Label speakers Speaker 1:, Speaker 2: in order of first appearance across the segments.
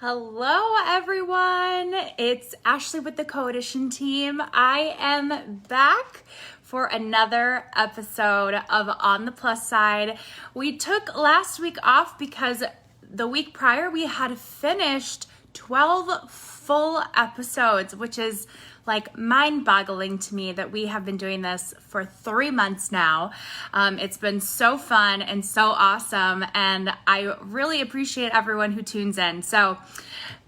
Speaker 1: Hello, everyone. It's Ashley with the CoEdition team. I am back for another episode of On the Plus Side. We took last week off because the week prior we had finished 12 full episodes, which is like mind-boggling to me that we have been doing this for 3 months now. It's been so fun and so awesome, and I really appreciate everyone who tunes in. So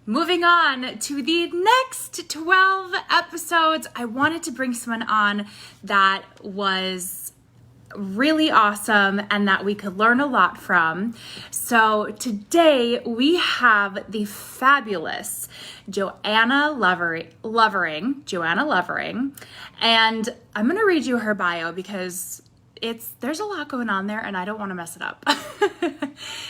Speaker 1: moving on to the next 12 episodes, I wanted to bring someone on that was really awesome and that we could learn a lot from. So today we have the fabulous Joanna Lovering, and I'm going to read you her bio because there's a lot going on there and I don't want to mess it up.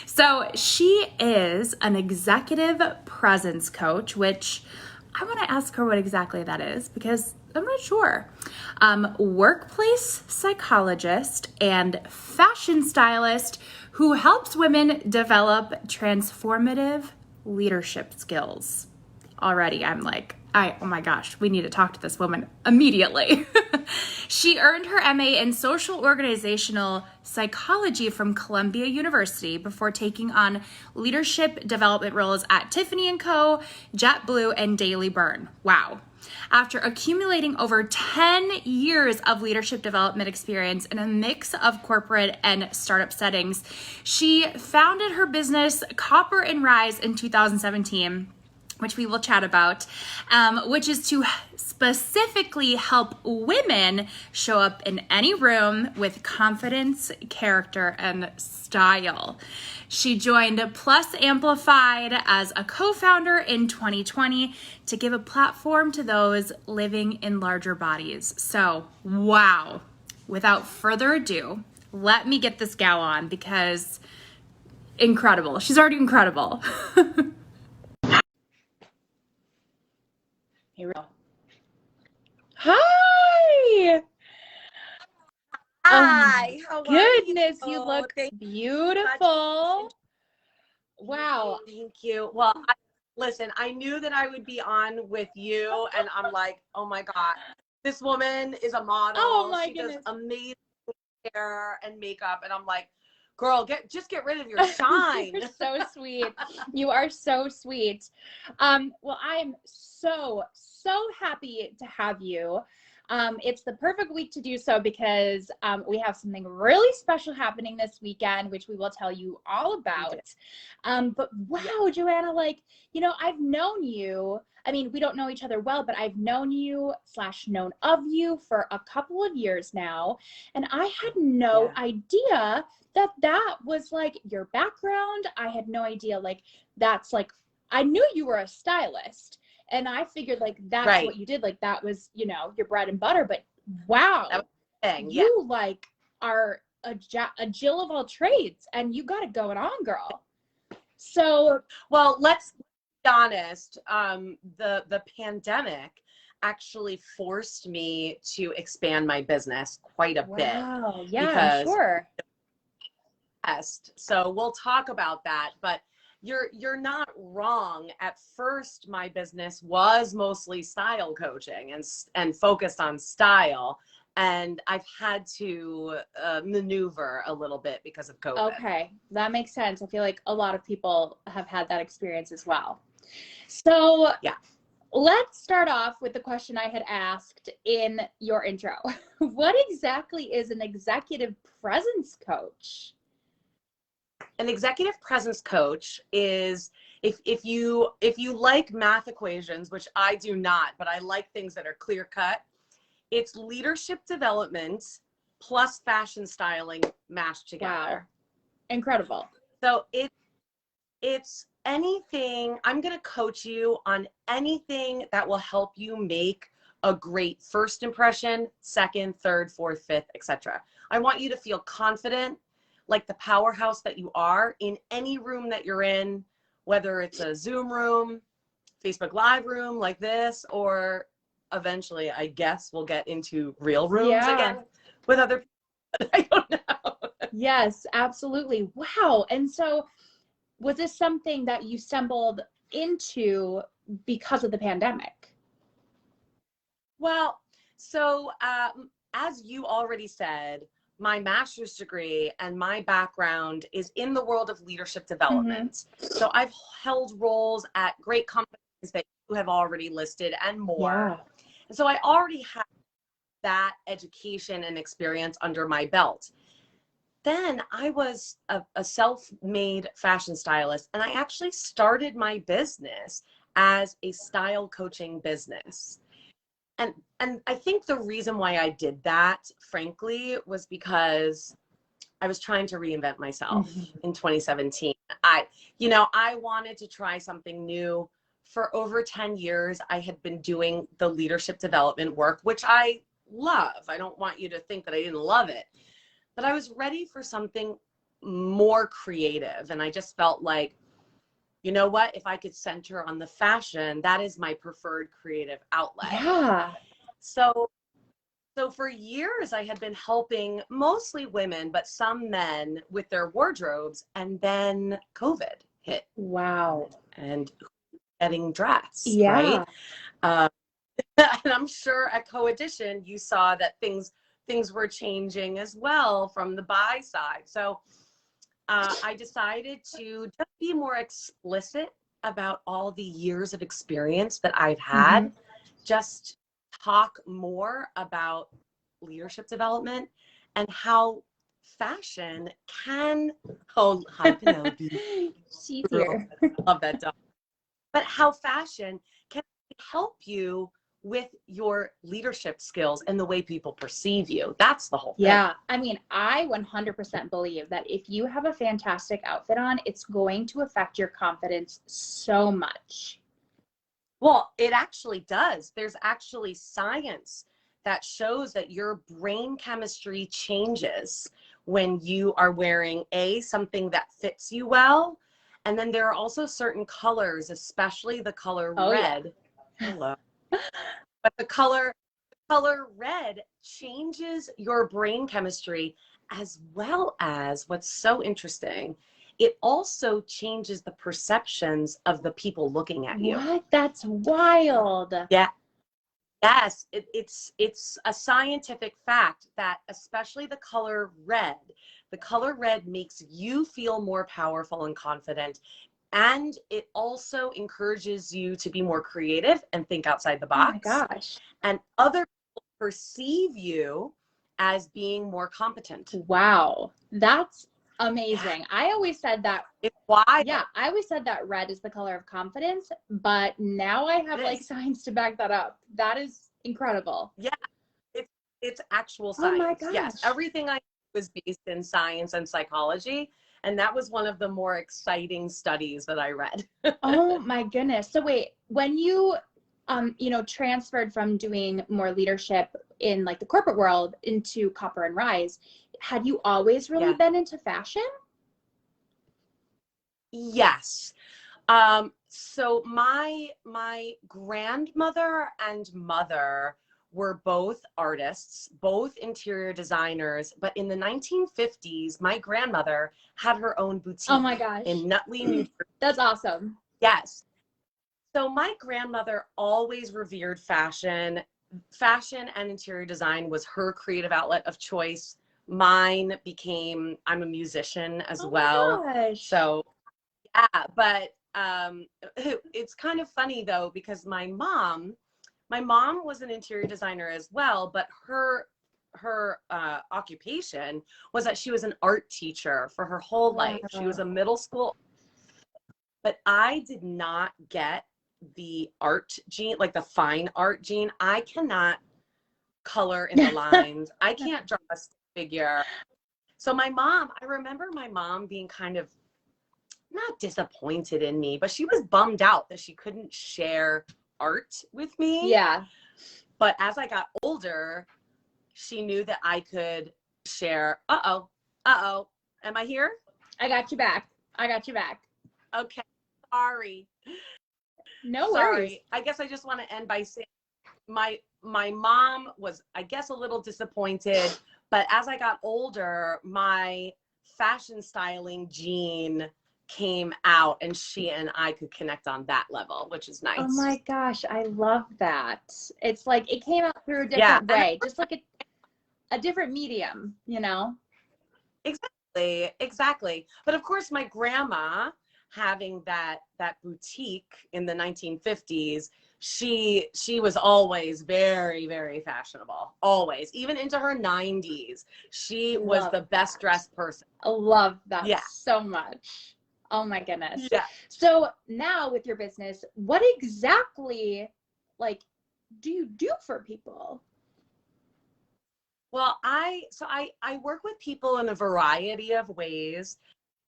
Speaker 1: So she is an executive presence coach, which I want to ask her what exactly that is because I'm not sure. Workplace psychologist and fashion stylist who helps women develop transformative leadership skills. Already, I'm like, oh my gosh, we need to talk to this woman immediately. She earned her MA in social organizational psychology from Columbia University before taking on leadership development roles at Tiffany & Co., JetBlue, and Daily Burn. Wow. After accumulating over 10 years of leadership development experience in a mix of corporate and startup settings, she founded her business Copper and Rise in 2017, which we will chat about, which is to specifically help women show up in any room with confidence, character, and style. She joined Plus Amplified as a co-founder in 2020 to give a platform to those living in larger bodies. So, wow. Without further ado, let me get this gal on because incredible. She's already incredible. Here we go. Hi!
Speaker 2: Hi, how
Speaker 1: Goodness,
Speaker 2: are
Speaker 1: you look beautiful. Wow.
Speaker 2: Thank you. Well, listen, I knew that I would be on with you, and I'm like, oh my God, this woman is a model.
Speaker 1: Oh my
Speaker 2: she
Speaker 1: goodness.
Speaker 2: does amazing hair and makeup, and I'm like, girl, just get rid of your shine.
Speaker 1: You're so sweet. You are so sweet. Well, I'm so happy to have you. It's the perfect week to do so because we have something really special happening this weekend, which we will tell you all about. But wow, Joanna, I've known you. I mean, we don't know each other well, but I've known you / known of you for a couple of years now. And I had no idea that was like your background. I had no idea that's I knew you were a stylist. And I figured that's what you did. That was, your bread and butter. But wow, you are a Jill of all trades and you got it going on, girl. So,
Speaker 2: well, let's be honest. The pandemic actually forced me to expand my business quite a bit.
Speaker 1: Wow, yeah, sure.
Speaker 2: So we'll talk about that, but you're not wrong. At first, my business was mostly style coaching and focused on style. And I've had to maneuver a little bit because of COVID.
Speaker 1: Okay, that makes sense. I feel like a lot of people have had that experience as well. So yeah, let's start off with the question I had asked in your intro. What exactly is an executive presence coach?
Speaker 2: An executive presence coach is if you like math equations, which I do not, but I like things that are clear cut. It's leadership development plus fashion styling mashed together.
Speaker 1: Wow. Incredible.
Speaker 2: So it's anything. I'm going to coach you on anything that will help you make a great first impression, second, third, fourth, fifth, etc. I want you to feel confident, like the powerhouse that you are in any room that you're in, whether it's a Zoom room, Facebook Live room like this, or eventually, I guess, we'll get into real rooms again with other people. I don't know.
Speaker 1: Yes, absolutely. Wow. And so
Speaker 3: was this something that you stumbled into because of the pandemic?
Speaker 2: Well, so as you already said, my master's degree and my background is in the world of leadership development. So I've held roles at great companies that you have already listed and more.
Speaker 3: Yeah.
Speaker 2: And so I already have that education and experience under my belt. Then I was a self-made fashion stylist, and I actually started my business as a style coaching business. And I think the reason why I did that, frankly, was because I was trying to reinvent myself in 2017. I wanted to try something new. For over 10 years, I had been doing the leadership development work, which I love. I don't want you to think that I didn't love it, but I was ready for something more creative. And I just felt like, you know what, if I could center on the fashion, that is my preferred creative outlet.
Speaker 3: Yeah.
Speaker 2: So for years I had been helping mostly women, but some men with their wardrobes. And then COVID hit.
Speaker 3: Wow.
Speaker 2: And getting dressed,
Speaker 3: Yeah.
Speaker 2: right? And I'm sure at CoEdition you saw that things were changing as well from the buy side. So I decided to just be more explicit about all the years of experience that I've had. Just talk more about leadership development and how fashion can, oh, hi Penelope.
Speaker 3: She's here.
Speaker 2: Love that dog. But how fashion can help you with your leadership skills and the way people perceive you. That's the whole thing.
Speaker 3: Yeah. I mean, I 100% believe that if you have a fantastic outfit on, it's going to affect your confidence so much.
Speaker 2: Well, it actually does. There's actually science that shows that your brain chemistry changes when you are wearing something that fits you well. And then there are also certain colors, especially the color red. Yeah. Hello. But the color red changes your brain chemistry, as well as, what's so interesting, it also changes the perceptions of the people looking at you.
Speaker 3: What? That's wild.
Speaker 2: Yeah. Yes, it's a scientific fact that especially the color red makes you feel more powerful and confident. And it also encourages you to be more creative and think outside the box.
Speaker 3: Oh my gosh.
Speaker 2: And other people perceive you as being more competent.
Speaker 3: Wow. That's amazing. I always said that.
Speaker 2: It's wild.
Speaker 3: Yeah, I always said that red is the color of confidence, but now I have like science to back that up. That is incredible.
Speaker 2: Yeah, it's actual science.
Speaker 3: Oh my gosh.
Speaker 2: Yes, everything I do was based in science and psychology. And that was one of the more exciting studies that I read.
Speaker 3: Oh my goodness. So wait, when you, transferred from doing more leadership in like the corporate world into Copper and Rise, had you always really been into fashion?
Speaker 2: Yes. So my grandmother and mother were both artists, both interior designers, but in the 1950s, my grandmother had her own boutique.
Speaker 3: Oh my gosh.
Speaker 2: In Nutley, New Jersey.
Speaker 3: That's awesome.
Speaker 2: Yes. So my grandmother always revered fashion. Fashion and interior design was her creative outlet of choice. Mine became, I'm a musician as well.
Speaker 3: My gosh.
Speaker 2: So yeah, but it's kind of funny though, because my mom was an interior designer as well, but her occupation was that she was an art teacher for her whole life. She was a middle school, but I did not get the art gene, like the fine art gene. I cannot color in the lines. I can't draw a stick figure. So I remember my mom being kind of not disappointed in me, but she was bummed out that she couldn't share art with me.
Speaker 3: Yeah.
Speaker 2: But as I got older, she knew that I could share. Am I here?
Speaker 3: I got you back.
Speaker 2: Okay. Sorry.
Speaker 3: No
Speaker 2: Sorry.
Speaker 3: worries.
Speaker 2: I guess I just want to end by saying my mom was, I guess, a little disappointed, but as I got older, my fashion styling gene came out and she and I could connect on that level, which is nice.
Speaker 3: Oh my gosh, I love that. It's like it came out through a
Speaker 2: Yeah.
Speaker 3: different way, just like a different medium, you know?
Speaker 2: Exactly. But of course, my grandma, having that boutique in the 1950s, she was always very, very fashionable. Always, even into her 90s, she was
Speaker 3: Love
Speaker 2: the best dressed person.
Speaker 3: I love that
Speaker 2: Yeah.
Speaker 3: so much. Oh my goodness.
Speaker 2: Yeah.
Speaker 3: So now with your business, what exactly like do you do for people?
Speaker 2: Well, I work with people in a variety of ways,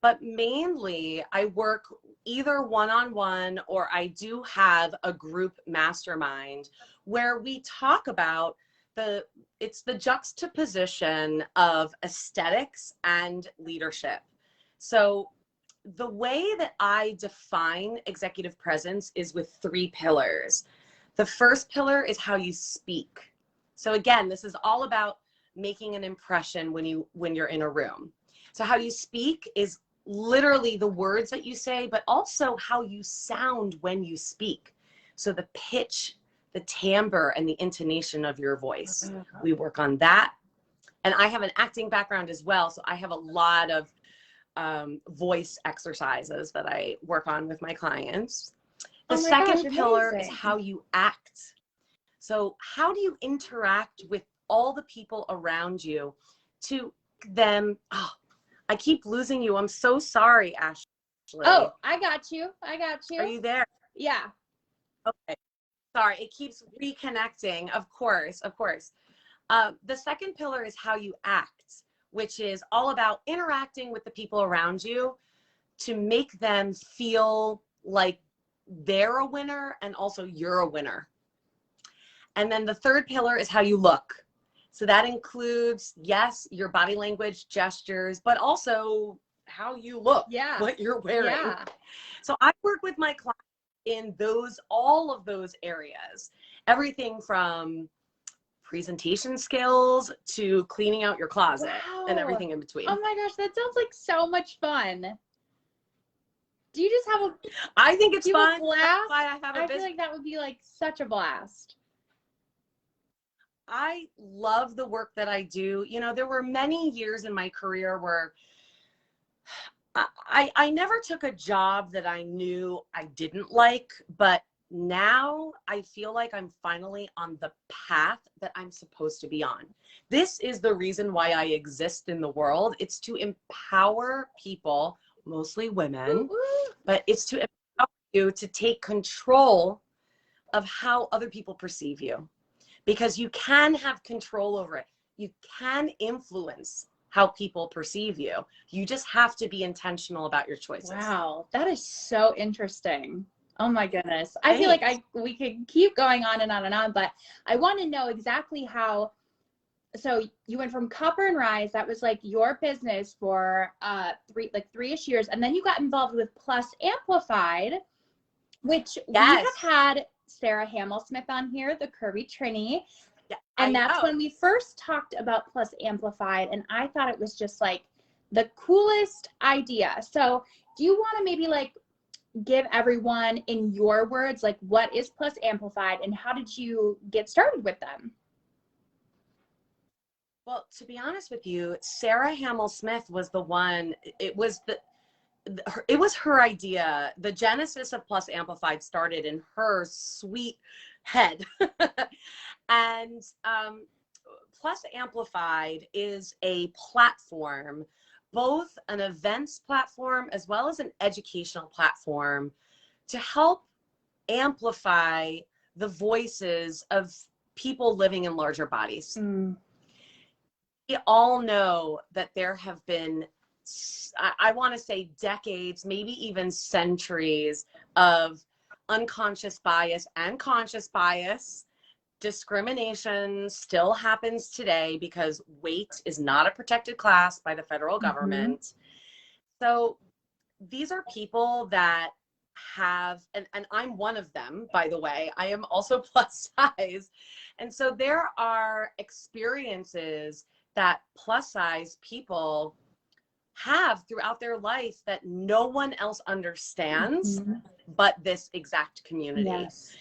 Speaker 2: but mainly I work either one-on-one, or I do have a group mastermind where we talk about it's the juxtaposition of aesthetics and leadership. So the way that I define executive presence is with 3 pillars. The first pillar is how you speak. So again, this is all about making an impression when you're in a room. So how you speak is literally the words that you say, but also how you sound when you speak. So the pitch, the timbre, and the intonation of your voice. We work on that. And I have an acting background as well, so I have a lot of voice exercises that I work on with my clients. The second pillar is how you act. So how do you interact with all the people around you to them? Oh, I keep losing you. I'm so sorry, Ashley.
Speaker 3: Oh, I got you.
Speaker 2: Are you there?
Speaker 3: Yeah.
Speaker 2: Okay. Sorry, it keeps reconnecting. Of course. The second pillar is how you act, which is all about interacting with the people around you to make them feel like they're a winner and also you're a winner. And then the third pillar is how you look. So that includes, yes, your body language, gestures, but also how you look, what you're wearing.
Speaker 3: Yeah.
Speaker 2: So I work with my clients in all of those areas, everything from presentation skills to cleaning out your closet and everything in between.
Speaker 3: Oh my gosh, that sounds like so much fun. Do you just have
Speaker 2: I think it's fun.
Speaker 3: A blast?
Speaker 2: I
Speaker 3: feel like that would be like such a blast.
Speaker 2: I love the work that I do. You know, there were many years in my career where I never took a job that I knew I didn't like, but now I feel like I'm finally on the path that I'm supposed to be on. This is the reason why I exist in the world. It's to empower people, mostly women, but it's to empower you to take control of how other people perceive you, because you can have control over it. You can influence how people perceive you. You just have to be intentional about your choices.
Speaker 3: Wow, that is so interesting. Oh my goodness. I feel like we could keep going on and on and on, but I want to know exactly how. So you went from Copper and Rise, that was like your business for 3-ish years, and then you got involved with Plus Amplified, which we have had Sarah Hamill-Smith on here, the Curvy Trini. Yeah, and that's when we first talked about Plus Amplified, and I thought it was just like the coolest idea. So do you want to maybe like give everyone in your words, like what is Plus Amplified and how did you get started with them?
Speaker 2: Well, to be honest with you, Sarah Hamill-Smith was the one. It was her idea. The genesis of Plus Amplified started in her sweet head. And Plus Amplified is a platform, both an events platform as well as an educational platform, to help amplify the voices of people living in larger bodies. We all know that there have been, I want to say decades, maybe even centuries of unconscious bias and conscious bias. Discrimination still happens today because weight is not a protected class by the federal government. So these are people that have, and I'm one of them, by the way. I am also plus size. And so there are experiences that plus size people have throughout their life that no one else understands
Speaker 3: Mm-hmm.
Speaker 2: but this exact community.
Speaker 3: Yes.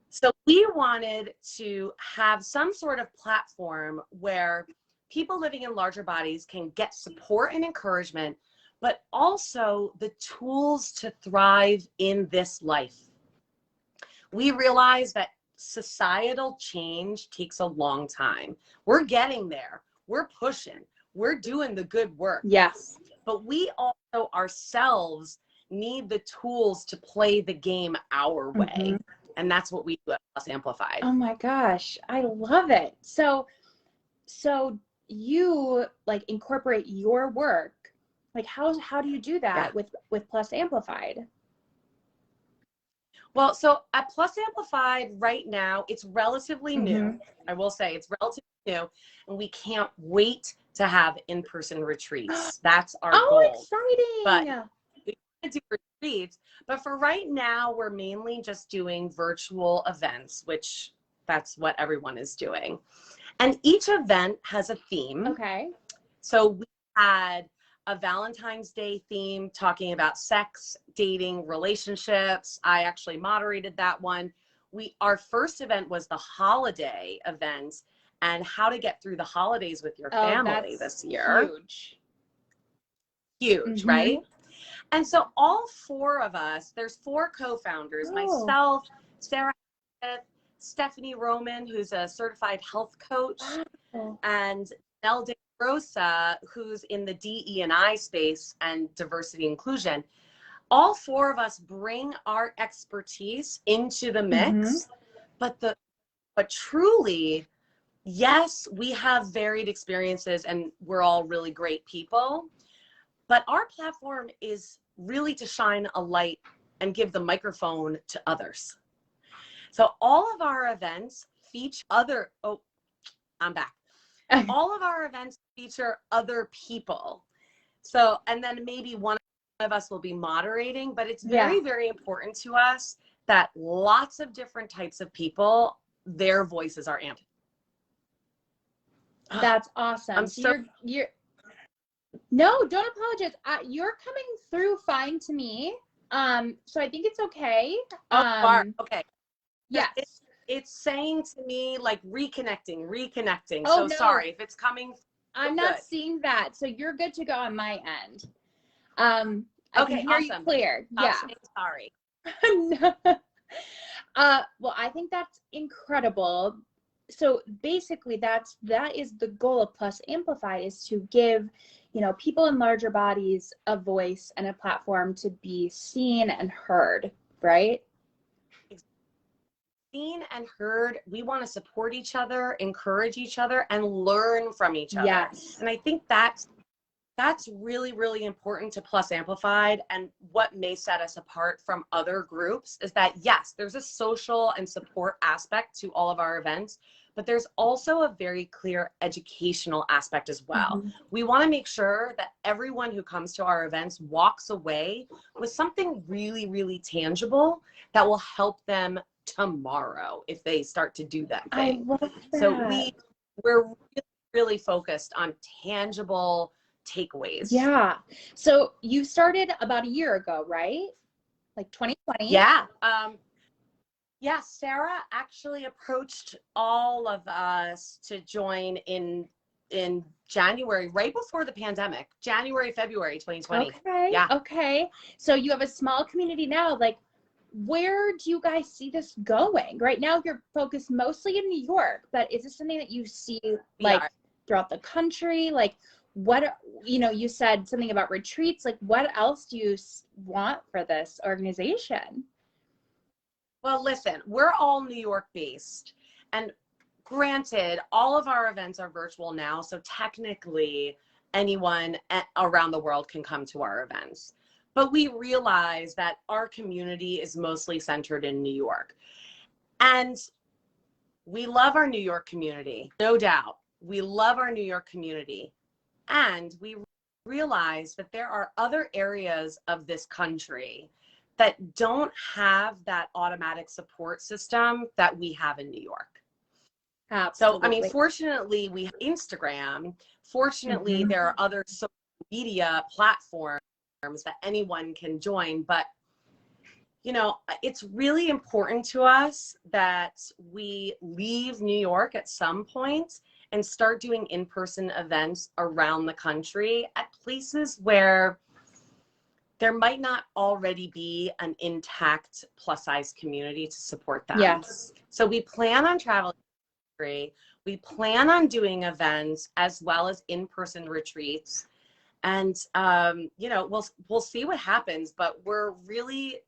Speaker 2: So we wanted to have some sort of platform where people living in larger bodies can get support and encouragement, but also the tools to thrive in this life. We realize that societal change takes a long time. We're getting there. We're pushing. We're doing the good work.
Speaker 3: Yes.
Speaker 2: But we also ourselves need the tools to play the game our way.
Speaker 3: Mm-hmm.
Speaker 2: And that's what we do at Plus Amplified.
Speaker 3: Oh my gosh, I love it. So you like incorporate your work. Like how do you do that with Plus Amplified?
Speaker 2: Well, so at Plus Amplified right now, it's relatively new. I will say it's relatively new, and we can't wait to have in-person retreats. That's our goal.
Speaker 3: Exciting.
Speaker 2: But we want to do retreats, but for right now, we're mainly just doing virtual events, which that's what everyone is doing. And each event has a theme.
Speaker 3: Okay.
Speaker 2: So we had a Valentine's Day theme talking about sex, dating, relationships. I actually moderated that one. Our first event was the holiday event and how to get through the holidays with your family this year. Huge, right? And so all four of us, there's 4 co-founders, myself, Sarah, Stephanie Roman, who's a certified health coach, and Nell De Rosa, who's in the DE&I space and diversity inclusion. All 4 of us bring our expertise into the mix, but truly, yes, we have varied experiences and we're all really great people, but our platform is really to shine a light and give the microphone to others. So all of our events feature all of our events feature other people. So, and then maybe one of us will be moderating, but it's very, very important to us that lots of different types of people, their voices are amplified.
Speaker 3: That's awesome. You're no, don't apologize. You're coming through fine to me. So I think it's okay.
Speaker 2: Okay.
Speaker 3: Yes.
Speaker 2: It's saying to me like reconnecting.
Speaker 3: Oh,
Speaker 2: So
Speaker 3: no.
Speaker 2: sorry if it's coming.
Speaker 3: I'm not seeing that. So you're good to go on my end. I can hear you clear.
Speaker 2: Sorry.
Speaker 3: Well, I think that's incredible. So basically that is the goal of Plus Amplified, is to give, people in larger bodies a voice and a platform to be seen and heard, right?
Speaker 2: Seen and heard. We want to support each other, encourage each other, and learn from each other.
Speaker 3: Yes.
Speaker 2: And I think that's really, really important to Plus Amplified. And what may set us apart from other groups is that, yes, there's a social and support aspect to all of our events, but there's also a very clear educational aspect as well. We want to make sure that everyone who comes to our events walks away with something really, really tangible that will help them tomorrow if they start to do that thing.
Speaker 3: I love that.
Speaker 2: So we're really, really focused on tangible takeaways.
Speaker 3: Yeah. So you started about a year ago, right? Like 2020?
Speaker 2: Yeah. Sarah actually approached all of us to join in January, right before the pandemic, January, February 2020.
Speaker 3: Okay.
Speaker 2: Yeah.
Speaker 3: Okay. So you have a small community now. Like, where do you guys see this going? Right now you're focused mostly in New York, but is this something that you see throughout the country? Like, what, you said something about retreats. Like, what else do you want for this organization?
Speaker 2: Well, listen, we're all New York based, and granted, all of our events are virtual now. So technically anyone around the world can come to our events. But we realize that our community is mostly centered in New York. And we love our New York community, no doubt. We love our New York community. And we realize that there are other areas of this country that don't have that automatic support system that we have in New York.
Speaker 3: Absolutely.
Speaker 2: So, fortunately, we have Instagram. Fortunately, there are other social media platforms that anyone can join. But, you know, it's really important to us that we leave New York at some point and start doing in-person events around the country at places where there might not already be an intact plus size community to support them.
Speaker 3: Yes.
Speaker 2: So we plan on traveling. We plan on doing events as well as in-person retreats. And, you know, we'll see what happens, but we're really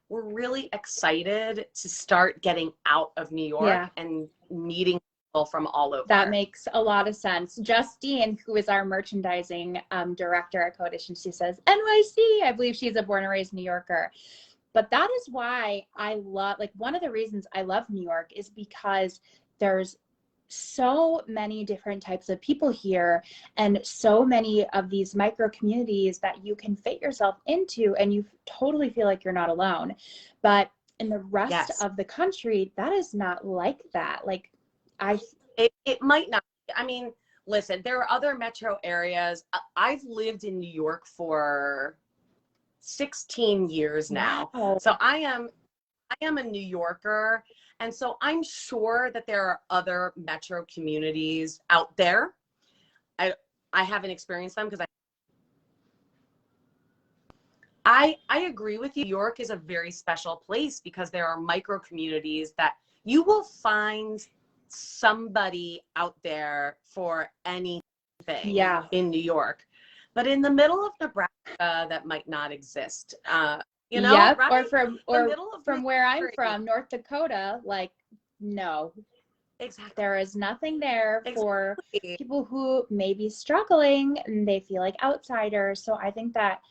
Speaker 2: excited to start getting out of New York and meeting people from all over.
Speaker 3: That makes a lot of sense. Justine, who is our merchandising director at CoEdition, she says, NYC. I believe she's a born and raised New Yorker. But that is why I love, like, one of the reasons I love New York is because there's so many different types of people here and so many of these micro communities that you can fit yourself into, and you totally feel like you're not alone. But in the rest of the country, that is not like that. Like,
Speaker 2: it might not. I mean, listen, there are other metro areas. I've lived in New York for 16 years now.
Speaker 3: Wow.
Speaker 2: So I am a New Yorker. And so I'm sure that there are other metro communities out there. I haven't experienced them because I agree with you. New York is a very special place because there are micro communities that you will find somebody out there for anything in New York. But in the middle of Nebraska, that might not exist. You know,
Speaker 3: right? Or from where I'm from, North Dakota, like, no.
Speaker 2: Exactly.
Speaker 3: There is nothing there for people who may be struggling and they feel like outsiders. So I think that,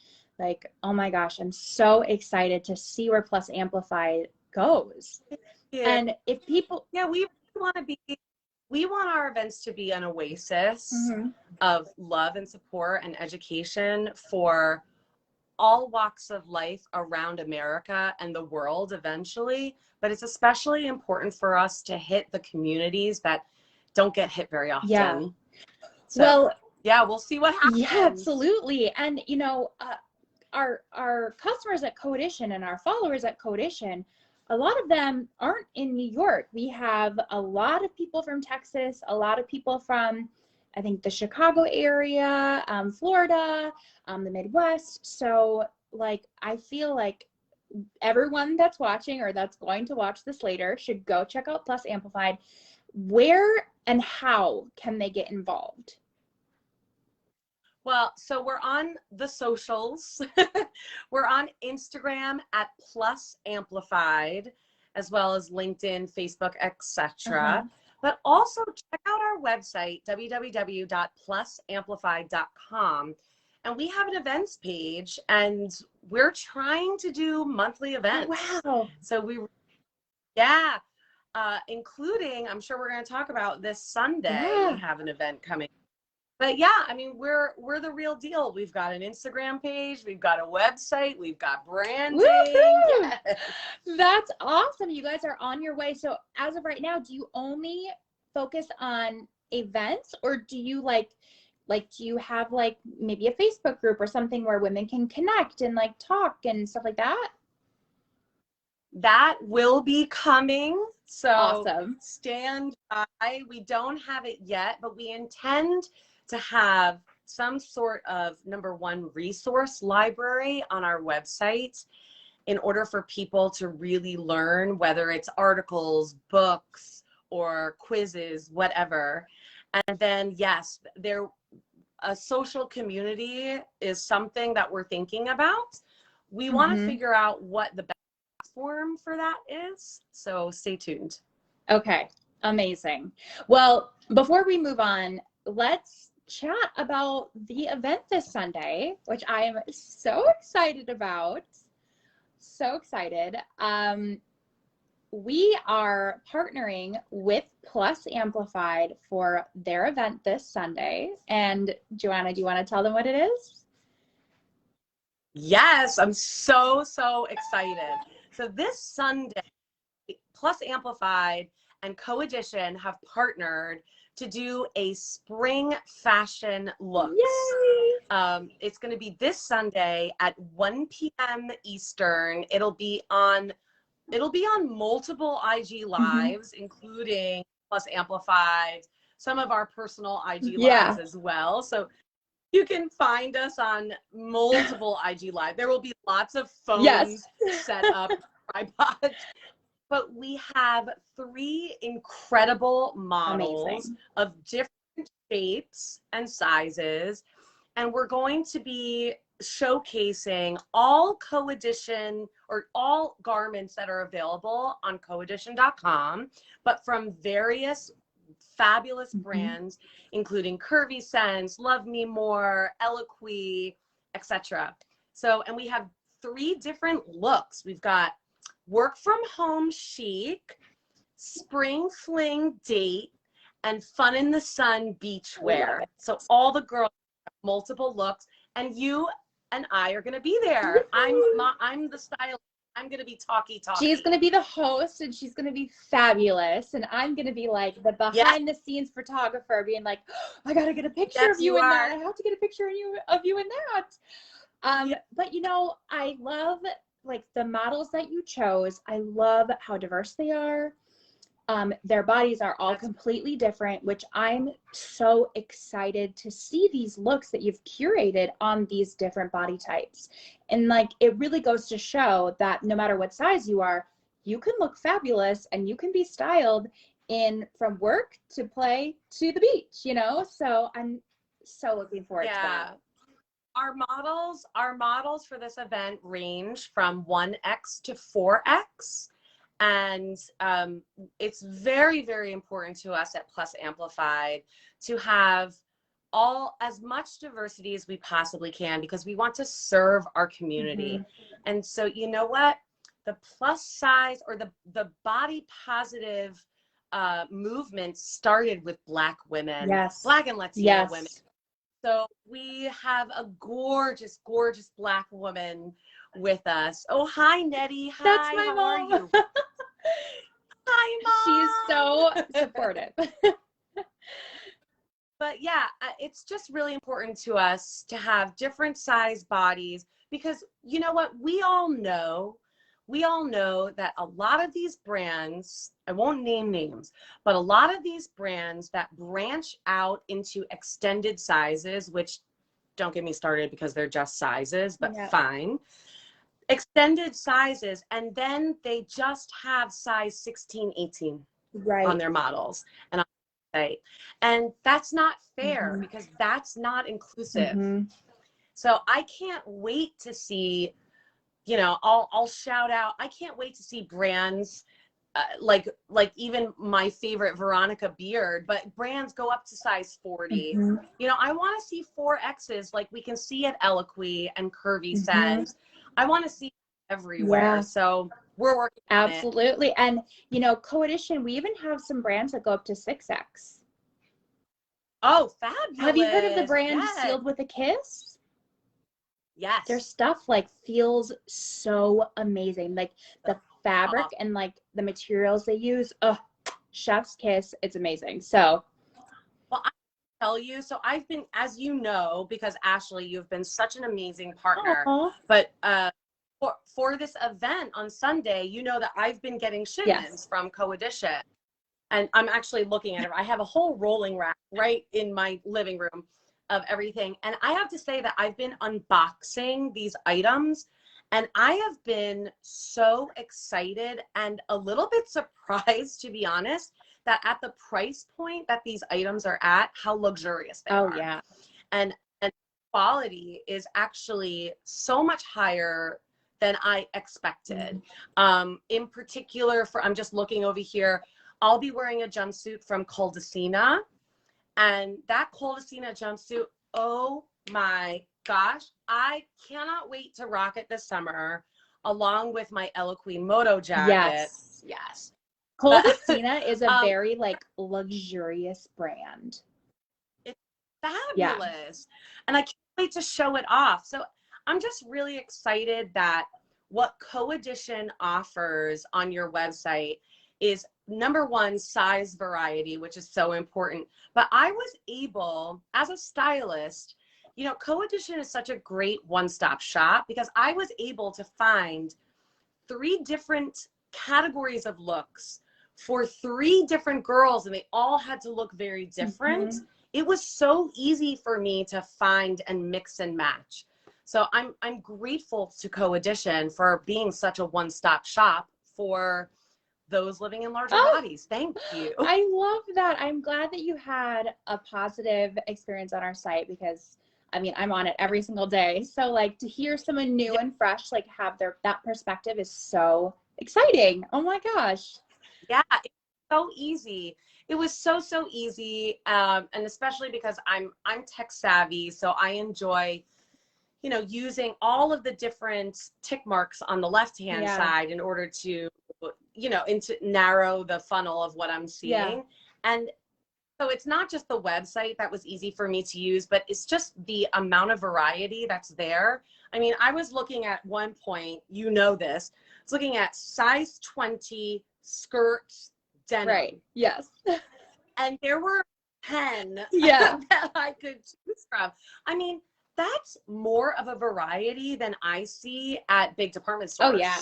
Speaker 3: like, oh my gosh, I'm so excited to see where Plus Amplified goes. And if people,
Speaker 2: we want our events to be an oasis of love and support and education for all walks of life around America and the world eventually. But it's especially important for us to hit the communities that don't get hit very often.
Speaker 3: Yeah.
Speaker 2: So, we'll see what happens.
Speaker 3: Yeah, absolutely. And, you know, our customers at CoEdition and our followers at CoEdition, a lot of them aren't in New York. We have a lot of people from Texas, a lot of people from, I think, the Chicago area, Florida, the Midwest. So, like, I feel like everyone that's watching or that's going to watch this later should go check out Plus Amplified. Where and how can they get involved?
Speaker 2: Well, so we're on the socials. We're on Instagram at Plus Amplified, as well as LinkedIn, Facebook, etc. But also check out our website, www.plusamplified.com. And we have an events page, and we're trying to do monthly events.
Speaker 3: Oh, wow.
Speaker 2: So including, I'm sure we're going to talk about this Sunday, we have an event coming. But I mean, we're the real deal. We've got an Instagram page, we've got a website, we've got branding.
Speaker 3: Yes. That's awesome. You guys are on your way. So as of right now, do you only focus on events, or do you do you have like maybe a Facebook group or something where women can connect and like talk and stuff like that?
Speaker 2: That will be coming. So
Speaker 3: awesome.
Speaker 2: Stand by. We don't have it yet, but we intend to have some sort of #1 resource library on our website in order for people to really learn, whether it's articles, books, or quizzes, whatever. And then, yes, a social community is something that we're thinking about. We want to figure out what the best platform for that is. So stay tuned.
Speaker 3: Okay, amazing. Well, before we move on, let's chat about the event this Sunday, which I am so excited about. So excited. We are partnering with Plus Amplified for their event this Sunday. And Joanna, do you want to tell them what it is?
Speaker 2: Yes, I'm so excited. So this Sunday, Plus Amplified and CoEdition have partnered to do a spring fashion looks.
Speaker 3: Yay!
Speaker 2: It's going to be this Sunday at 1 p.m. Eastern. It'll be on multiple IG lives, including Plus Amplified, some of our personal IG lives as well. So you can find us on multiple IG live. There will be lots of phones set up, tripods. But we have 3 incredible models of different shapes and sizes. And we're going to be showcasing all CoEdition or all garments that are available on CoEdition.com, but from various fabulous brands, including Curvy Sense, Love Me More, Eloquii, etc. So, and we have 3 different looks. We've got work from home chic, spring fling date, and fun in the sun beach wear. So all the girls have multiple looks, and you and I are going to be there. I'm the stylist. I'm going to be talky.
Speaker 3: She's going to be the host, and she's going to be fabulous. And I'm going to be like the behind the scenes photographer, being like, oh, I got to get a picture of you in that. I have to get a picture of you in that. But you know, I love like the models that you chose. I love how diverse they are. Their bodies are all completely different, which I'm so excited to see these looks that you've curated on these different body types. And like, it really goes to show that no matter what size you are, you can look fabulous and you can be styled in from work to play to the beach, you know? So I'm so looking forward to that.
Speaker 2: Our models for this event range from 1X to 4X. And it's very, very important to us at Plus Amplified to have as much diversity as we possibly can, because we want to serve our community. And so, you know what? The plus size or the body positive movement started with Black women, Black and Latino women. So we have a gorgeous, gorgeous Black woman with us. Oh, hi, Nettie. Hi,
Speaker 3: that's my
Speaker 2: how
Speaker 3: mom.
Speaker 2: are you? Hi, Mom.
Speaker 3: She's so supportive.
Speaker 2: But yeah, it's just really important to us to have different size bodies, because you know what? We all know that a lot of these brands, I won't name names, but a lot of these brands that branch out into extended sizes, which don't get me started because they're just sizes, but fine. Extended sizes, and then they just have size 16, 18 on their models and on the site. And that's not fair, because that's not inclusive. So I can't wait to see, you know, I'll shout out, I can't wait to see brands like even my favorite Veronica Beard, but brands go up to size 40. You know, I want to see 4Xs like we can see at Eloquii and Curvy Sense. I want to see everywhere. So we're working on it.
Speaker 3: Absolutely. And you know, CoEdition, we even have some brands that go up to 6X.
Speaker 2: Oh, fabulous.
Speaker 3: Have you heard of the brand Sealed with a Kiss?
Speaker 2: Yes.
Speaker 3: Their stuff like feels so amazing. Like the fabric and like the materials they use. Oh, chef's kiss. It's amazing. So,
Speaker 2: well, I tell you, so I've been, as you know, because Ashley, you've been such an amazing partner. But for this event on Sunday, you know that I've been getting shipments from CoEdition. And I'm actually looking at it. I have a whole rolling rack right in my living room of everything. And I have to say that I've been unboxing these items, and I have been so excited and a little bit surprised, to be honest, that at the price point that these items are at, how luxurious they are. And quality is actually so much higher than I expected. In particular, I'm just looking over here, I'll be wearing a jumpsuit from Coldicina, and that Coldicina jumpsuit, oh my gosh, I cannot wait to rock it this summer, along with my Eloquii Moto jacket. Yes.
Speaker 3: Coldicina is a very like luxurious brand.
Speaker 2: It's fabulous. And I can't wait to show it off. So I'm just really excited that what CoEdition offers on your website is number one, size variety, which is so important. But I was able, as a stylist, you know, CoEdition is such a great one-stop shop because I was able to find 3 different categories of looks for 3 different girls, and they all had to look very different. It was so easy for me to find and mix and match. So I'm grateful to CoEdition for being such a one-stop shop for those living in larger bodies. Thank you.
Speaker 3: I love that. I'm glad that you had a positive experience on our site because I mean, I'm on it every single day. So like to hear someone new and fresh, like have that perspective is so exciting. Oh my gosh.
Speaker 2: Yeah, it's so easy. It was so easy. And especially because I'm tech savvy. So I enjoy, you know, using all of the different tick marks on the left-hand side in order to, you know, narrow the funnel of what I'm seeing.
Speaker 3: Yeah.
Speaker 2: And so it's not just the website that was easy for me to use, but it's just the amount of variety that's there. I mean, I was looking at one point, you know this, I was looking at size 20 skirts, denim.
Speaker 3: Right. Yes.
Speaker 2: And there were 10 that I could choose from. I mean, that's more of a variety than I see at big department stores.
Speaker 3: Oh yeah.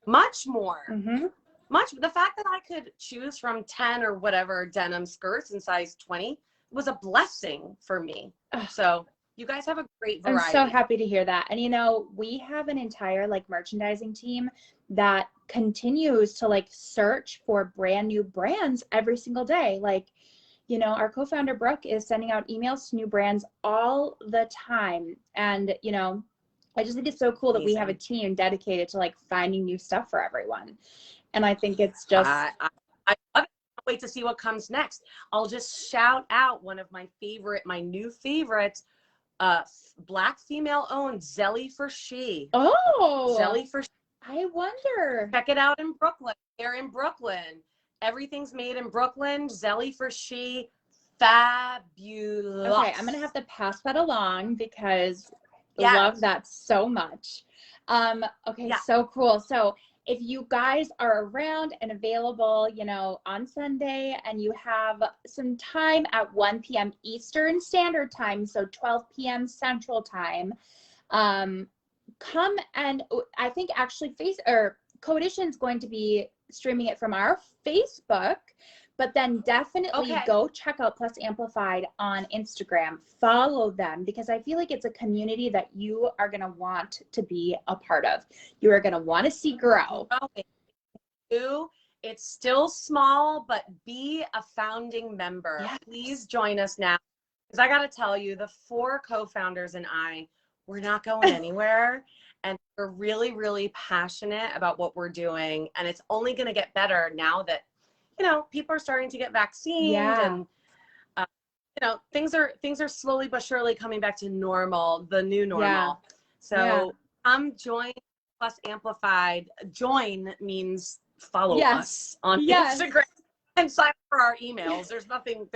Speaker 2: Much more. The fact that I could choose from 10 or whatever denim skirts in size 20 was a blessing for me. So you guys have a great variety.
Speaker 3: I'm so happy to hear that. And you know, we have an entire like merchandising team that continues to like search for brand new brands every single day. Like, you know, our co-founder Brooke is sending out emails to new brands all the time. And, you know, I just think it's so cool that we have a team dedicated to like finding new stuff for everyone. And I think it's just,
Speaker 2: I love it. I can't wait to see what comes next. I'll just shout out one of my new favorites, Black female owned Zelly for She.
Speaker 3: Oh,
Speaker 2: Zelly for She.
Speaker 3: I wonder.
Speaker 2: Check it out in Brooklyn. They're in Brooklyn. Everything's made in Brooklyn. Zelly for She. Fabulous.
Speaker 3: Okay, I'm gonna have to pass that along because I love that so much. Okay, so cool. So if you guys are around and available, you know, on Sunday and you have some time at 1 p.m. Eastern Standard Time, so 12 p.m. Central Time, come and I think actually CoEdition is going to be streaming it from our Facebook, but then definitely go check out Plus Amplified on Instagram. Follow them because I feel like it's a community that you are going to want to be a part of. You are going to want to see grow.
Speaker 2: It's still small, but be a founding member. Yes. Please join us now. Because I got to tell you, the 4 co-founders and we're not going anywhere. And we're really, really passionate about what we're doing. And it's only going to get better now that, you know, people are starting to get vaccinated and, you know, things are slowly but surely coming back to normal, the new normal. So join Plus Amplified. Join means follow us on Instagram and sign up for our emails. There's no payment.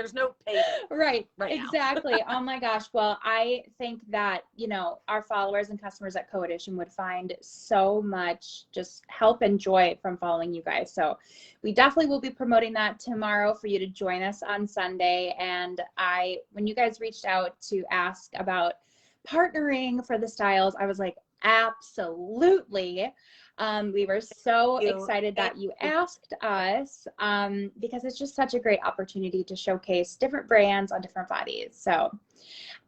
Speaker 3: Right exactly. Oh my gosh. Well, I think that, you know, our followers and customers at CoEdition would find so much just help and joy from following you guys. So we definitely will be promoting that tomorrow for you to join us on Sunday. And when you guys reached out to ask about partnering for the styles, I was like, absolutely. We were so excited that you asked us because it's just such a great opportunity to showcase different brands on different bodies. So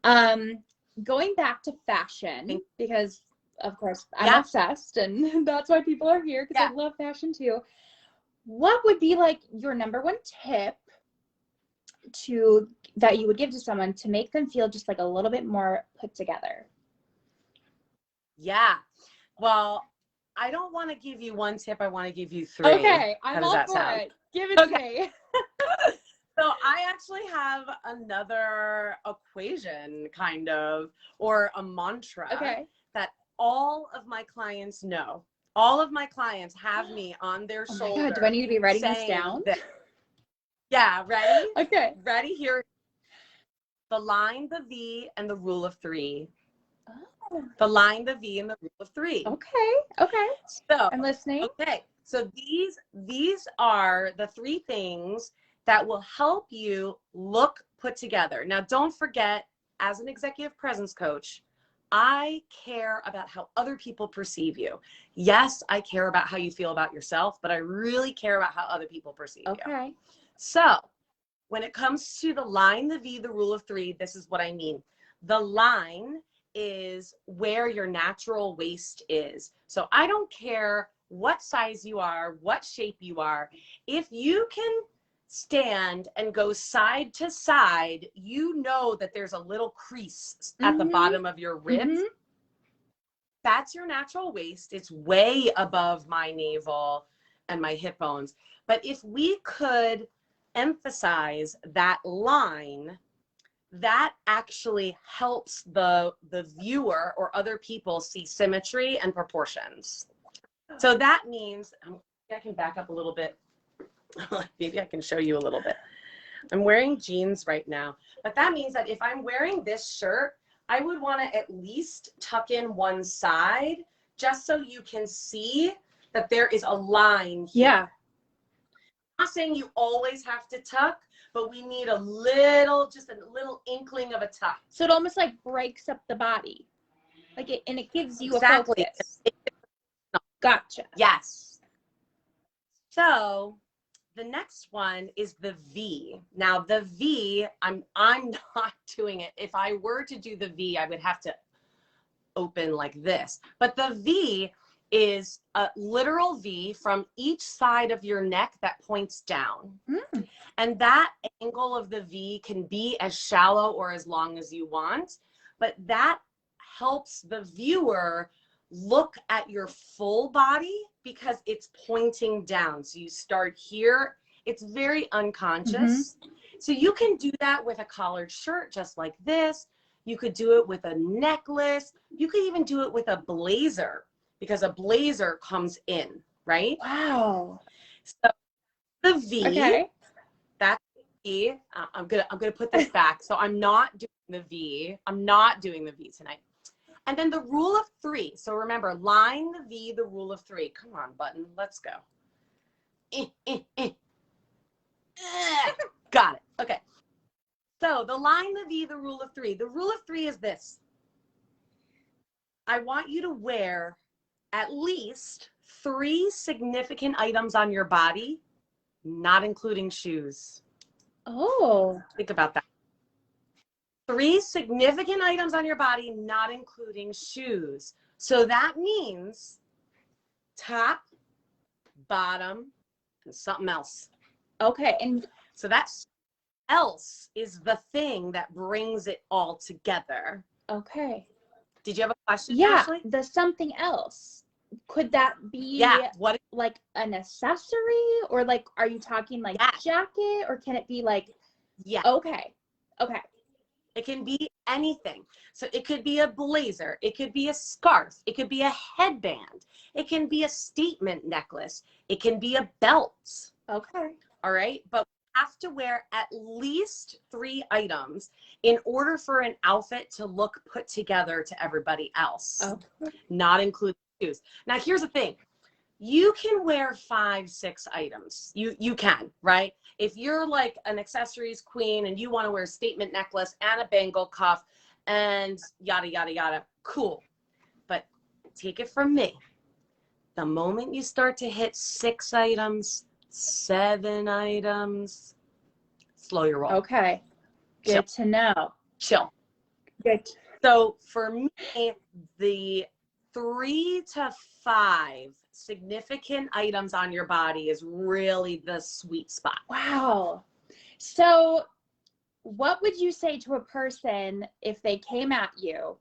Speaker 3: going back to fashion, because of course I'm obsessed and that's why people are here because I love fashion too. What would be like your number 1 tip that you would give to someone to make them feel just like a little bit more put together?
Speaker 2: Yeah. Well, I don't want to give you 1 tip. I want to give you 3.
Speaker 3: Okay, I'm all for it. Give it to me.
Speaker 2: So I actually have another equation kind of, or a mantra that all of my clients know. All of my clients have me on their shoulder.
Speaker 3: Oh my God, do I need to be writing this down?
Speaker 2: Yeah, ready?
Speaker 3: Okay.
Speaker 2: Ready? Here. The line, the V, and the rule of 3. The line, the V, and the rule of 3.
Speaker 3: Okay.
Speaker 2: So
Speaker 3: I'm listening.
Speaker 2: Okay. So these are the 3 things that will help you look put together. Now, don't forget, as an executive presence coach, I care about how other people perceive you. Yes, I care about how you feel about yourself, but I really care about how other people perceive you.
Speaker 3: Okay.
Speaker 2: So when it comes to the line, the V, the rule of 3, this is what I mean. The line is where your natural waist is. So I don't care what size you are, what shape you are. If you can stand and go side to side, you know that there's a little crease at the bottom of your ribs. That's your natural waist. It's way above my navel and my hip bones. But if we could emphasize that line, that actually helps the viewer or other people see symmetry and proportions. So that means, I can back up a little bit. Maybe I can show you a little bit. I'm wearing jeans right now, but that means that if I'm wearing this shirt, I would want to at least tuck in one side just so you can see that there is a line here.
Speaker 3: Yeah.
Speaker 2: I'm not saying you always have to tuck, but we need a little, just a little inkling of a tuck.
Speaker 3: So it almost like breaks up the body. Like it, and it gives you
Speaker 2: Exactly.
Speaker 3: a focus. Gotcha.
Speaker 2: Yes. So the next one is the V. Now the V, I'm not doing it. If I were to do the V, I would have to open like this. But the V is a literal V from each side of your neck that points down. And that angle of the V can be as shallow or as long as you want, but that helps the viewer look at your full body because it's pointing down. So you start here, it's very unconscious. So you can do that with a collared shirt just like this. You could do it with a necklace. You could even do it with a blazer because a blazer comes in, right?
Speaker 3: Wow.
Speaker 2: So the V,
Speaker 3: Okay.
Speaker 2: that's the V. I'm gonna put this back. So I'm not doing the V. I'm not doing the V tonight. And then the rule of 3. So remember, line, the V, the rule of 3. Come on, button. Let's go. Got it. Okay. So the line, the V, the rule of 3. The rule of 3 is this. I want you to wear at least 3 significant items on your body, not including shoes.
Speaker 3: Oh.
Speaker 2: Think about that. 3 significant items on your body, not including shoes. So that means top, bottom, and something else.
Speaker 3: Okay. And
Speaker 2: so that's else is the thing that brings it all together.
Speaker 3: okay.
Speaker 2: Did you have a question,
Speaker 3: Yeah,
Speaker 2: Ashley?
Speaker 3: the something else. Could that be
Speaker 2: what
Speaker 3: like an accessory, or like are you talking like jacket, or can it be like okay.
Speaker 2: It can be anything. So it could be a blazer, it could be a scarf, it could be a headband, it can be a statement necklace, it can be a belt.
Speaker 3: Okay.
Speaker 2: All right, but we have to wear at least 3 items in order for an outfit to look put together to everybody else.
Speaker 3: Okay.
Speaker 2: Not including shoes. Now here's the thing. You can wear 5, 6 items. You can, right? If you're like an accessories queen and you want to wear a statement necklace and a bangle cuff and yada, yada, yada, cool. But take it from me. The moment you start to hit 6 items, 7 items, slow your roll.
Speaker 3: Okay. Good to know.
Speaker 2: Chill.
Speaker 3: Good.
Speaker 2: So for me, the 3 to 5 significant items on your body is really the sweet spot.
Speaker 3: Wow. So what would you say to a person if they came at you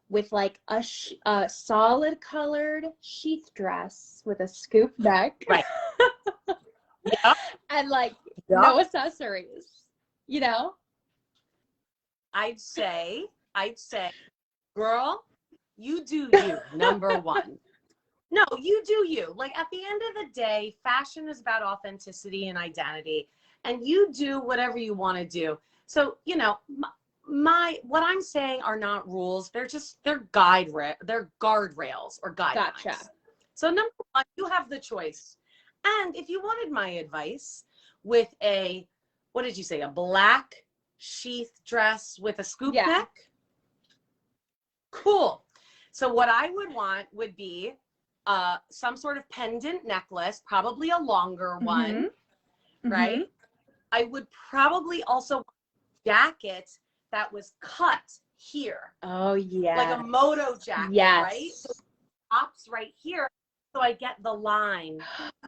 Speaker 3: with like a solid colored sheath dress with a scoop neck?
Speaker 2: Right.
Speaker 3: And like no accessories, you know?
Speaker 2: I'd say, girl, you do you, number 1. No, you do you. Like at the end of the day, fashion is about authenticity and identity, and you do whatever you want to do. So, you know, what I'm saying are not rules. They're guardrails or guidelines.
Speaker 3: Gotcha.
Speaker 2: So number one, you have the choice. And if you wanted my advice with a, what did you say, a black sheath dress with a scoop neck? Cool. So what I would want would be some sort of pendant necklace, probably a longer one, right? I would probably also want a jacket that was cut here.
Speaker 3: Oh, yeah.
Speaker 2: Like a moto jacket, right? So it stops right here. So I get the line,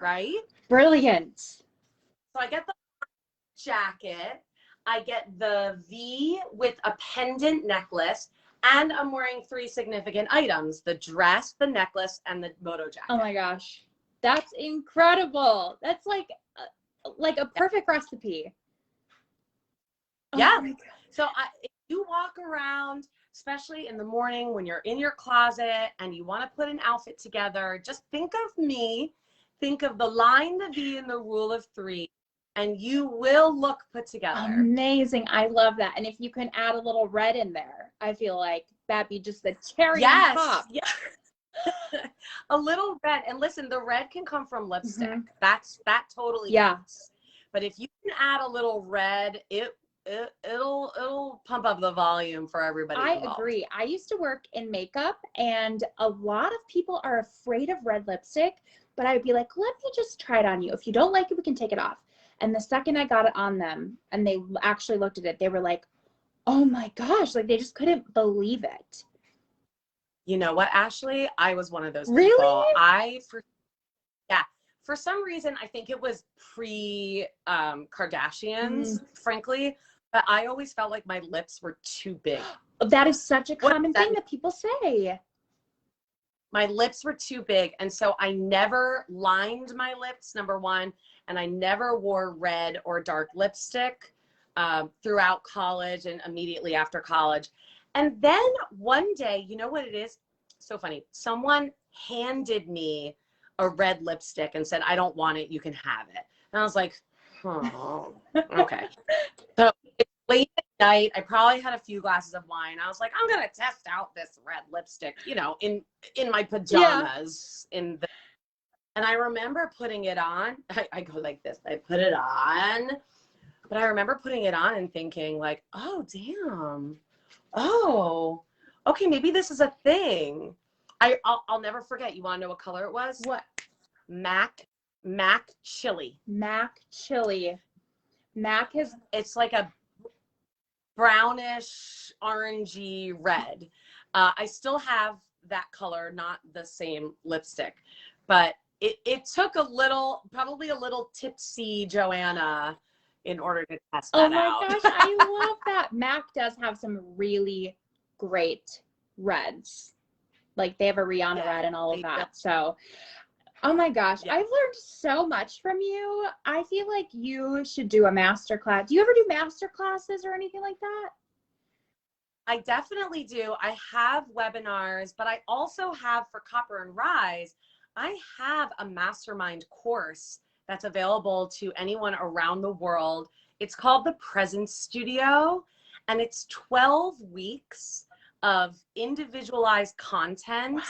Speaker 2: right?
Speaker 3: Brilliant.
Speaker 2: So I get the jacket. I get the V with a pendant necklace. And I'm wearing 3 significant items: the dress, the necklace, and the moto jacket.
Speaker 3: Oh my gosh. That's incredible. That's like a perfect recipe.
Speaker 2: Yeah. So if you walk around, especially in the morning when you're in your closet and you want to put an outfit together, just think of me, think of the line, the V, and the rule of 3, and you will look put together.
Speaker 3: Amazing. I love that. And if you can add a little red in there, I feel like that'd be just the cherry on top.
Speaker 2: Yes. A little red. And listen, the red can come from lipstick. That totally works. But if you can add a little red, it'll pump up the volume for everybody involved.
Speaker 3: I agree. I used to work in makeup, and a lot of people are afraid of red lipstick, but I would be like, let me just try it on you. If you don't like it, we can take it off. And the second I got it on them and they actually looked at it, they were like, oh my gosh, like they just couldn't believe it.
Speaker 2: You know what, Ashley? I was one of those people.
Speaker 3: Really?
Speaker 2: For some reason, I think it was pre-Kardashians, frankly, but I always felt like my lips were too big.
Speaker 3: That is such a common thing that people say.
Speaker 2: My lips were too big, and so I never lined my lips, number one, and I never wore red or dark lipstick throughout college and immediately after college. And then one day, you know what it is? So funny. Someone handed me a red lipstick and said, I don't want it, you can have it. And I was like, oh, okay. So it's late at night. I probably had a few glasses of wine. I was like, I'm going to test out this red lipstick, you know, in my pajamas. And I remember putting it on. I go like this. I put it on. But I remember putting it on and thinking like, oh, damn. Oh, okay, maybe this is a thing. I'll never forget. You want to know what color it was?
Speaker 3: What?
Speaker 2: Mac chili.
Speaker 3: Mac chili. Mac is,
Speaker 2: it's like a brownish, orangey red. I still have that color, not the same lipstick, but it took probably a little tipsy Joanna in order to test that out.
Speaker 3: Oh my gosh, I love that. Mac does have some really great reds. Like they have a Rihanna red and all of that. So, oh my gosh, I've learned so much from you. I feel like you should do a master class. Do you ever do master classes or anything like that?
Speaker 2: I definitely do. I have webinars, but I also have, for Copper and Rise, I have a mastermind course that's available to anyone around the world. It's called the Presence Studio, and it's 12 weeks of individualized content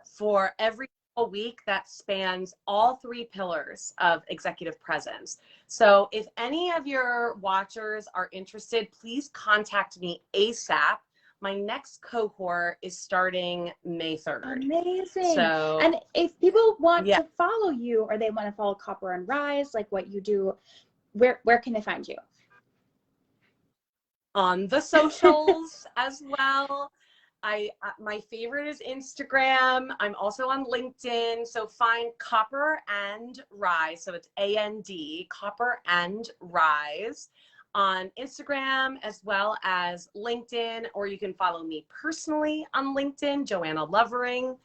Speaker 2: for every week that spans all 3 pillars of executive presence. So if any of your watchers are interested, please contact me ASAP. My next cohort is starting May 3rd.
Speaker 3: Amazing.
Speaker 2: So,
Speaker 3: and if people want to follow you, or they want to follow Copper and Rise, like what you do, where can they find you?
Speaker 2: On the socials as well. My favorite is Instagram. I'm also on LinkedIn. So find Copper and Rise. So it's AND, Copper and Rise, on Instagram as well as LinkedIn, or you can follow me personally on LinkedIn, Joanna Lovering.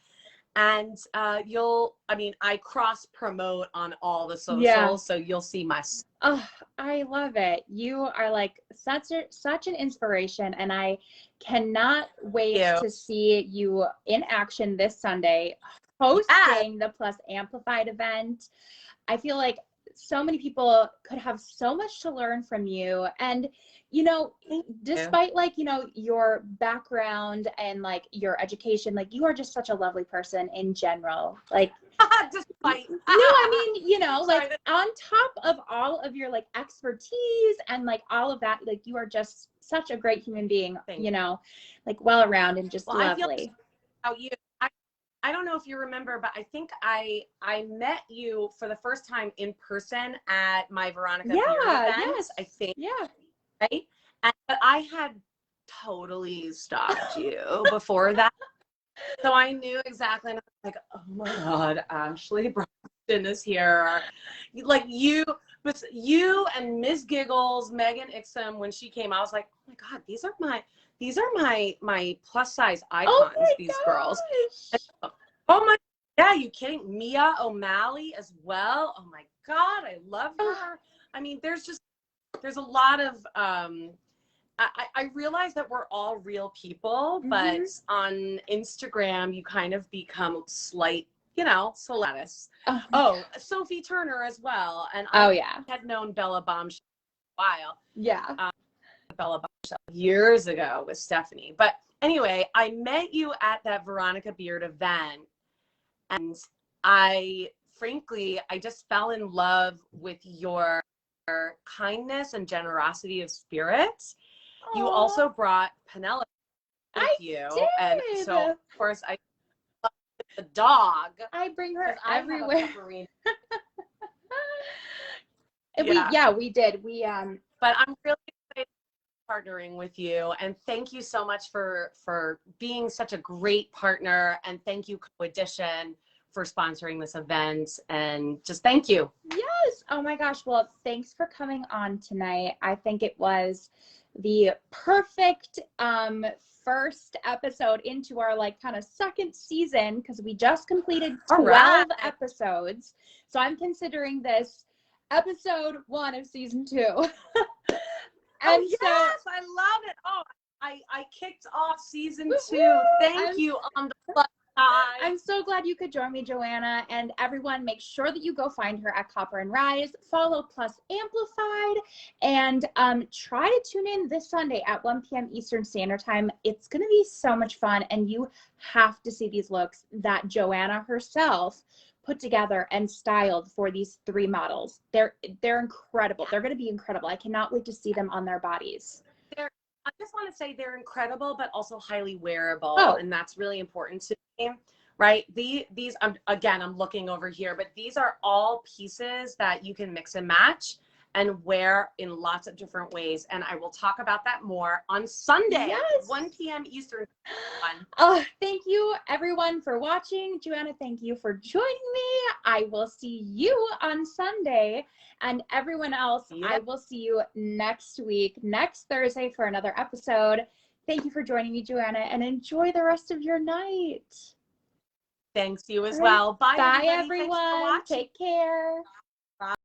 Speaker 2: And I cross promote on all the socials, so you'll see my.
Speaker 3: Oh, I love it. You are like such an inspiration, and I cannot wait to see you in action this Sunday, hosting the Plus Amplified event. I feel like so many people could have so much to learn from you. And, you know, despite like, you know, your background and like your education, like you are just such a lovely person in general. Like,
Speaker 2: Despite.
Speaker 3: no, I mean, you know, like on top of all of your like expertise and like all of that, like you are just such a great human being, you know, like well around and just lovely.
Speaker 2: I don't know if you remember, but I think I met you for the first time in person at my Veronica Beard event.
Speaker 3: Yes.
Speaker 2: I think.
Speaker 3: Yeah.
Speaker 2: Right? But I had totally stalked you before that. So I knew exactly. And I was like, oh my God, Ashley Braxton is here. Like you and Ms. Giggles, Megan Ixom, when she came, I was like, oh my God, these are my plus size icons, these girls. Oh my, yeah, you kidding? Mia O'Malley as well. Oh my God, I love her. I mean, there's a lot of, I realize that we're all real people, but on Instagram, you kind of become slight, you know, celebrities. Sophie Turner as well. And I had known Bella Bombshell for a while.
Speaker 3: Yeah.
Speaker 2: Bella Bombshell years ago with Stephanie. But anyway, I met you at that Veronica Beard event. And frankly, I just fell in love with your kindness and generosity of spirit. Aww. You also brought Penelope with you. And so, of course, I love the dog.
Speaker 3: I bring her everywhere. We did.
Speaker 2: But I'm really excited partnering with you, and thank you so much for being such a great partner, and thank you CoEdition for sponsoring this event, and just thank you.
Speaker 3: Yes. Oh my gosh. Well, thanks for coming on tonight. I think it was the perfect first episode into our like kind of second season, because we just completed 12 episodes. So I'm considering this episode 1 of season 2.
Speaker 2: And yes, I love it. Oh, I kicked off season 2. Thank you on the plus side.
Speaker 3: I'm so glad you could join me, Joanna. And everyone, make sure that you go find her at Copper and Rise, follow Plus Amplified, and try to tune in this Sunday at 1 p.m. Eastern Standard Time. It's going to be so much fun, and you have to see these looks that Joanna herself put together and styled for these 3 models. They're incredible. They're going to be incredible. I cannot wait to see them on their bodies.
Speaker 2: I just want to say they're incredible, but also highly wearable. And that's really important to me, right? These I'm looking over here, but these are all pieces that you can mix and match and wear in lots of different ways. And I will talk about that more on Sunday, 1 p.m. Eastern.
Speaker 3: Oh, thank you everyone for watching. Joanna, thank you for joining me. I will see you on Sunday, and everyone else, I will see you next week, next Thursday, for another episode. Thank you for joining me, Joanna, and enjoy the rest of your night.
Speaker 2: Thanks, you as well. Bye,
Speaker 3: everyone. Take care.